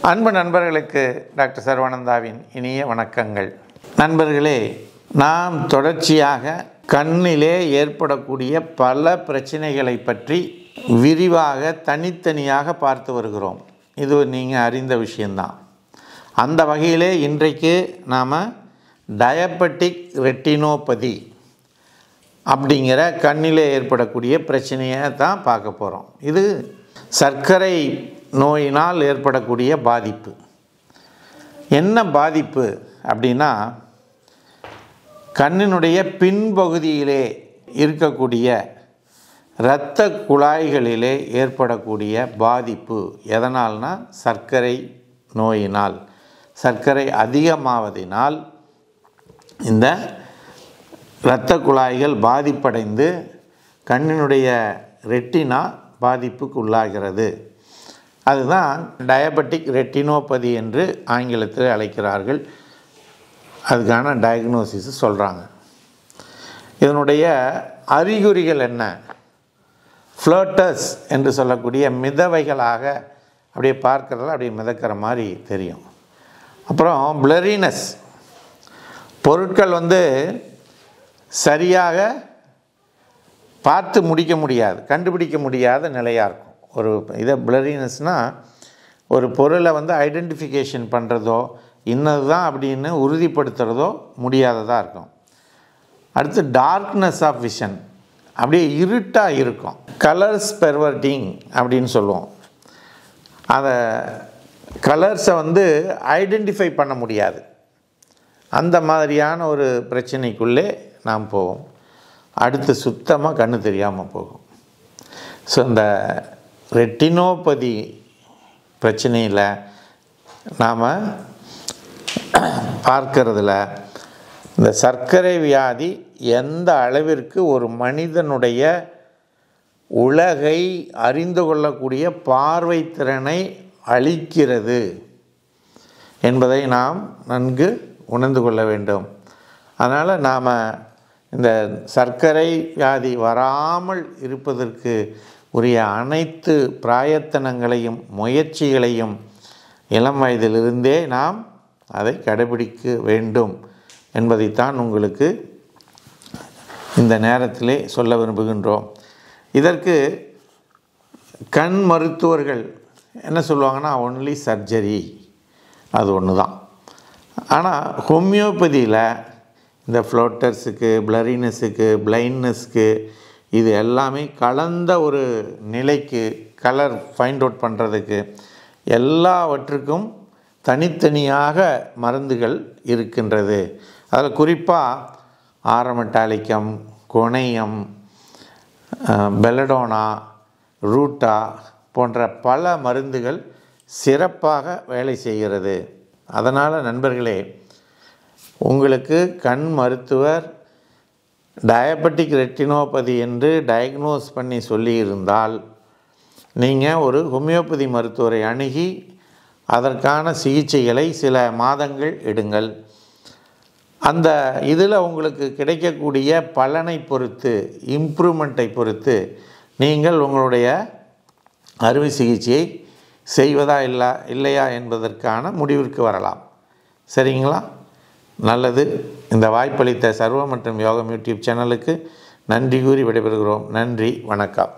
அன்பு நண்பர்களுக்கு டாக்டர் சர்வானந்தாவின் இனிய வணக்கங்கள். நண்பர்களே, நாம் தொடர்ச்சியாக கண்ணிலே ஏற்படக்கூடிய பல பிரச்சனைகளை பற்றி விரிவாக தனித்தனியாக பார்த்து வருகிறோம். இது நீங்கள் அறிந்த விஷயந்தான். அந்த வகையிலே இன்றைக்கு நாம் டயபெட்டிக் ரெட்டினோபதி அப்படிங்கிற கண்ணிலே ஏற்படக்கூடிய பிரச்சனையை தான் பார்க்க போகிறோம். இது சர்க்கரை நோயினால் ஏற்படக்கூடிய பாதிப்பு. என்ன பாதிப்பு அப்படின்னா, கண்ணினுடைய பின்பகுதியிலே இருக்கக்கூடிய இரத்த குழாய்களிலே ஏற்படக்கூடிய பாதிப்பு. எதனால்னா சர்க்கரை நோயினால், சர்க்கரை அதிகமாவதினால் இந்த இரத்த குழாய்கள் பாதிப்படைந்து கண்ணினுடைய ரெட்டினா பாதிப்புக்கு உள்ளாகிறது. அதுதான் டயபெட்டிக் ரெட்டினோபதி என்று ஆங்கிலத்தில் அழைக்கிறார்கள். அதுக்கான டயக்னோசிஸ் சொல்கிறாங்க. இதனுடைய அறிகுறிகள் என்ன? ஃப்ளோட்டர்ஸ் என்று சொல்லக்கூடிய மிதவைகளாக அப்படியே பார்க்குறதுல அப்படியே மிதக்கிற மாதிரி தெரியும். அப்புறம் பிளரினஸ், பொருட்கள் சரியாக பார்த்து முடிக்க முடியாது, கண்டுபிடிக்க முடியாத நிலையாக இருக்கும். ஒரு இதை பிளரினஸ்னால் ஒரு பொருளை ஐடென்டிஃபிகேஷன் பண்ணுறதோ இன்னது தான் அப்படின்னு உறுதிப்படுத்துகிறதோ முடியாததாக இருக்கும். அடுத்து டார்க்னஸ் ஆஃப் விஷன், அப்படியே இருட்டாக இருக்கும். கலர்ஸ் பெர்வர்டிங் அப்படின்னு சொல்லுவோம். அதை கலர்ஸை ஐடென்டிஃபை பண்ண முடியாது. அந்த மாதிரியான ஒரு பிரச்சனைக்குள்ளே நாம் போவோம். அடுத்து சுத்தமாக கண்ணு தெரியாமல் போகும். ஸோ இந்த ரெட்டினோபதி பிரச்சனையில் நாம் பார்க்கறதுல இந்த சர்க்கரை வியாதி எந்த அளவிற்கு ஒரு மனிதனுடைய உலகை அறிந்து கொள்ளக்கூடிய பார்வை திறனை அளிக்கிறது என்பதை நாம் நன்கு உணர்ந்து கொள்ள வேண்டும். அதனால் நாம் இந்த சர்க்கரை வியாதி வராமல் இருப்பதற்கு உரிய அனைத்து பிராயத்தனங்களையும் முயற்சிகளையும் இளம் வயதிலிருந்தே நாம் அதை கடைபிடிக்க வேண்டும் என்பதைத்தான் உங்களுக்கு இந்த நேரத்திலே சொல்ல விரும்புகின்றோம். இதற்கு கண் மருத்துவர்கள் என்ன சொல்லுவாங்கன்னா, ஒன்லி சர்ஜரி, அது ஒன்று தான். ஆனால் ஹோமியோபதியில் இந்த ஃப்ளோட்டர்ஸுக்கு, பிளரினஸுக்கு, பிளைண்ட்னஸ்க்கு இது எல்லாமே கலந்த ஒரு நிலைக்கு, கலர் ஃபைண்ட் அவுட் பண்ணுறதுக்கு எல்லாவற்றுக்கும் தனித்தனியாக மருந்துகள் இருக்கின்றது. அதில் குறிப்பாக ஆரமெட்டாலிக்கம், கொனையம், பெலடோனா, ரூட்டா போன்ற பல மருந்துகள் சிறப்பாக வேலை செய்கிறது. அதனால் நண்பர்களே, உங்களுக்கு கண் மருத்துவர் டயபெட்டிக் ரெட்டினோபதி என்று டயக்னோஸ் பண்ணி சொல்லியிருந்தால் நீங்கள் ஒரு ஹோமியோபதி மருத்துவரை அணுகி அதற்கான சிகிச்சைகளை சில மாதங்கள் எடுங்கள். அந்த இதில் உங்களுக்கு கிடைக்கக்கூடிய பலனை பொறுத்து, இம்ப்ரூவ்மெண்ட்டை பொறுத்து நீங்கள் உங்களுடைய அறுவை சிகிச்சையை செய்வதா இல்லையா என்பதற்கான முடிவிற்கு வரலாம். சரிங்களா? நல்லது. இந்த வாய்ப்பளித்த சர்வம் மற்றும் யோகம் யூடியூப் சேனலுக்கு நன்றி கூறி விடைபெறுகிறோம். நன்றி, வணக்கம்.